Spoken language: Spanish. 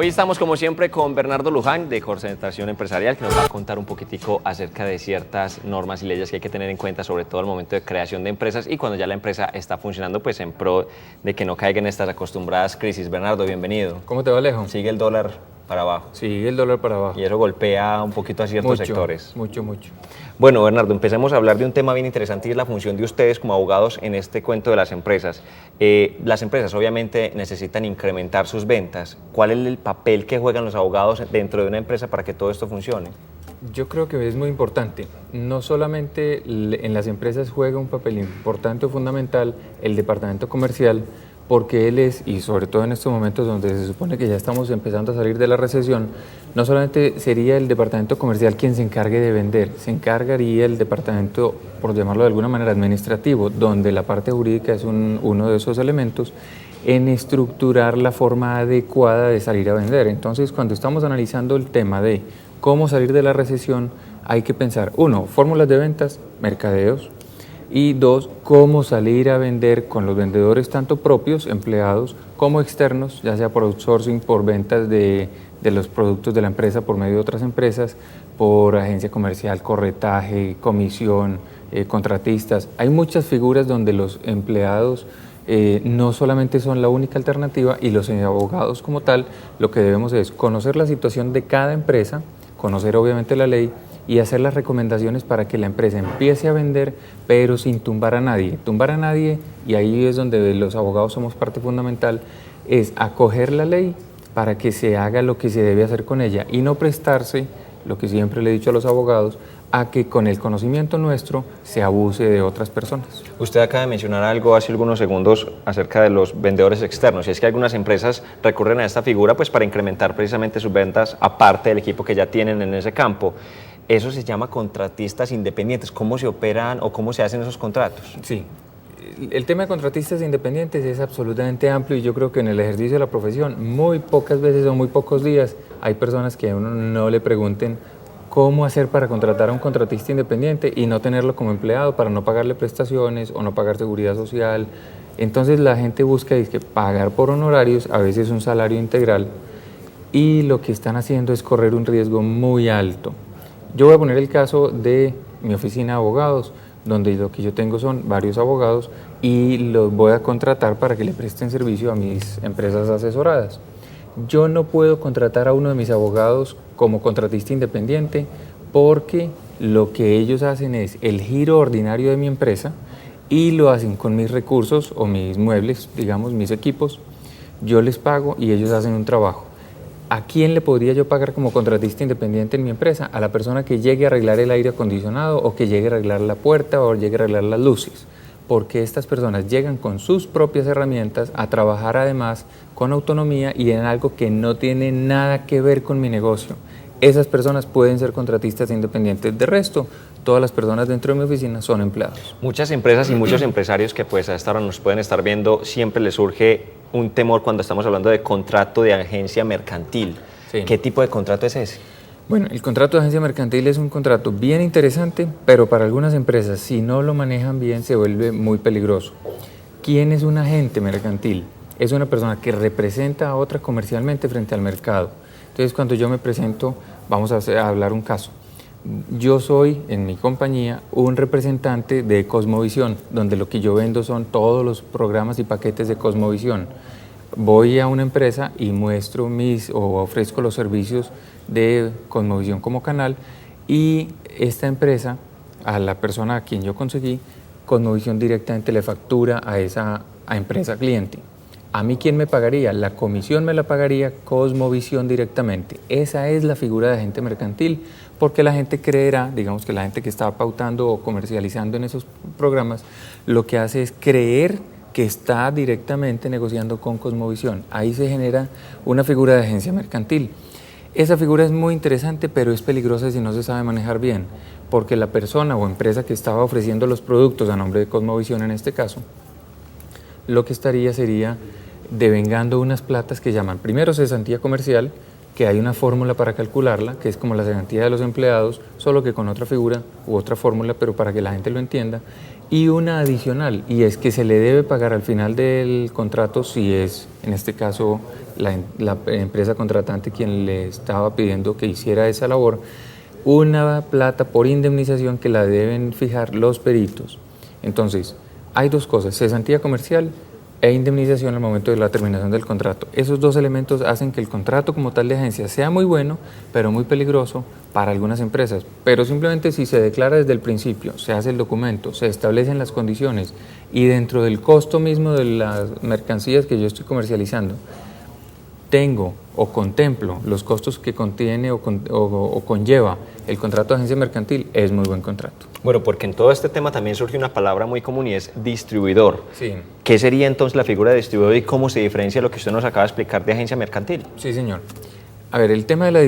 Hoy estamos como siempre con Bernardo Luján de Concentración Empresarial, que nos va a contar un poquitico acerca de ciertas normas y leyes que hay que tener en cuenta, sobre todo al momento de creación de empresas y cuando ya la empresa está funcionando, pues en pro de que no caigan estas acostumbradas crisis. Bernardo, bienvenido. ¿Cómo te va, Alejo? Sigue el dólar para abajo. Sigue el dólar para abajo. Y eso golpea un poquito a ciertos sectores. Mucho. Bueno, Bernardo, empecemos a hablar de un tema bien interesante y es la función de ustedes como abogados en este cuento de las empresas. Las empresas obviamente necesitan incrementar sus ventas. ¿Cuál es el papel que juegan los abogados dentro de una empresa para que todo esto funcione? Yo creo que es muy importante. No solamente en las empresas juega un papel importante o fundamental el departamento comercial, porque él es, y sobre todo en estos momentos donde se supone que ya estamos empezando a salir de la recesión, no solamente sería el departamento comercial quien se encargue de vender, se encargaría el departamento, por llamarlo de alguna manera, administrativo, donde la parte jurídica es uno de esos elementos, en estructurar la forma adecuada de salir a vender. Entonces, cuando estamos analizando el tema de cómo salir de la recesión, hay que pensar, uno, fórmulas de ventas, mercadeos, y dos, cómo salir a vender con los vendedores tanto propios, empleados, como externos, ya sea por outsourcing, por ventas de los productos de la empresa por medio de otras empresas, por agencia comercial, corretaje, comisión, contratistas. Hay muchas figuras donde los empleados no solamente son la única alternativa y los abogados como tal, lo que debemos es conocer la situación de cada empresa, conocer obviamente la ley, y hacer las recomendaciones para que la empresa empiece a vender, pero sin tumbar a nadie. Tumbar a nadie, y ahí es donde los abogados somos parte fundamental, es acoger la ley para que se haga lo que se debe hacer con ella y no prestarse, lo que siempre le he dicho a los abogados, a que con el conocimiento nuestro se abuse de otras personas. Usted acaba de mencionar algo hace algunos segundos acerca de los vendedores externos, y es que algunas empresas recurren a esta figura pues para incrementar precisamente sus ventas aparte del equipo que ya tienen en ese campo. Eso se llama contratistas independientes. ¿Cómo se operan o cómo se hacen esos contratos? Sí, el tema de contratistas independientes es absolutamente amplio y yo creo que en el ejercicio de la profesión muy pocas veces o muy pocos días hay personas que a uno no le pregunten cómo hacer para contratar a un contratista independiente y no tenerlo como empleado para no pagarle prestaciones o no pagar seguridad social. Entonces la gente busca pagar por honorarios, a veces un salario integral, y lo que están haciendo es correr un riesgo muy alto. Yo voy a poner el caso de mi oficina de abogados, donde lo que yo tengo son varios abogados y los voy a contratar para que le presten servicio a mis empresas asesoradas. Yo no puedo contratar a uno de mis abogados como contratista independiente porque lo que ellos hacen es el giro ordinario de mi empresa y lo hacen con mis recursos o mis muebles, digamos, mis equipos. Yo les pago y ellos hacen un trabajo. ¿A quién le podría yo pagar como contratista independiente en mi empresa? A la persona que llegue a arreglar el aire acondicionado o que llegue a arreglar la puerta o llegue a arreglar las luces. Porque estas personas llegan con sus propias herramientas a trabajar además con autonomía y en algo que no tiene nada que ver con mi negocio. Esas personas pueden ser contratistas independientes. De resto, todas las personas dentro de mi oficina son empleados. Muchas empresas y muchos empresarios que pues a esta hora nos pueden estar viendo, siempre les surge un temor cuando estamos hablando de contrato de agencia mercantil. Sí. ¿Qué tipo de contrato es ese? Bueno, el contrato de agencia mercantil es un contrato bien interesante, pero para algunas empresas, si no lo manejan bien, se vuelve muy peligroso. ¿Quién es un agente mercantil? Es una persona que representa a otra comercialmente frente al mercado. Entonces, cuando yo me presento, vamos a hablar un caso. Yo soy, en mi compañía, un representante de Cosmovisión, donde lo que yo vendo son todos los programas y paquetes de Cosmovisión. Voy a una empresa y muestro o ofrezco los servicios de Cosmovisión como canal, y esta empresa, a la persona a quien yo conseguí, Cosmovisión directamente le factura a esa empresa cliente. ¿A mí quién me pagaría? La comisión me la pagaría Cosmovisión directamente. Esa es la figura de agente mercantil, porque la gente creerá, digamos que la gente que está pautando o comercializando en esos programas, lo que hace es creer que está directamente negociando con Cosmovisión. Ahí se genera una figura de agencia mercantil. Esa figura es muy interesante, pero es peligrosa si no se sabe manejar bien, porque la persona o empresa que estaba ofreciendo los productos a nombre de Cosmovisión en este caso, lo que sería devengando unas platas que llaman primero cesantía comercial, que hay una fórmula para calcularla, que es como la cesantía de los empleados, solo que con otra figura u otra fórmula, pero para que la gente lo entienda, y una adicional, y es que se le debe pagar al final del contrato, si es, en este caso, la empresa contratante quien le estaba pidiendo que hiciera esa labor, una plata por indemnización que la deben fijar los peritos. Entonces, hay dos cosas, cesantía comercial e indemnización al momento de la terminación del contrato. Esos dos elementos hacen que el contrato como tal de agencia sea muy bueno, pero muy peligroso para algunas empresas. Pero simplemente si se declara desde el principio, se hace el documento, se establecen las condiciones y dentro del costo mismo de las mercancías que yo estoy comercializando, tengo o contemplo los costos que contiene o conlleva el contrato de agencia mercantil, es muy buen contrato. Bueno, porque en todo este tema también surge una palabra muy común y es distribuidor. Sí. ¿Qué sería entonces la figura de distribuidor y cómo se diferencia lo que usted nos acaba de explicar de agencia mercantil? Sí, señor. A ver, el tema de la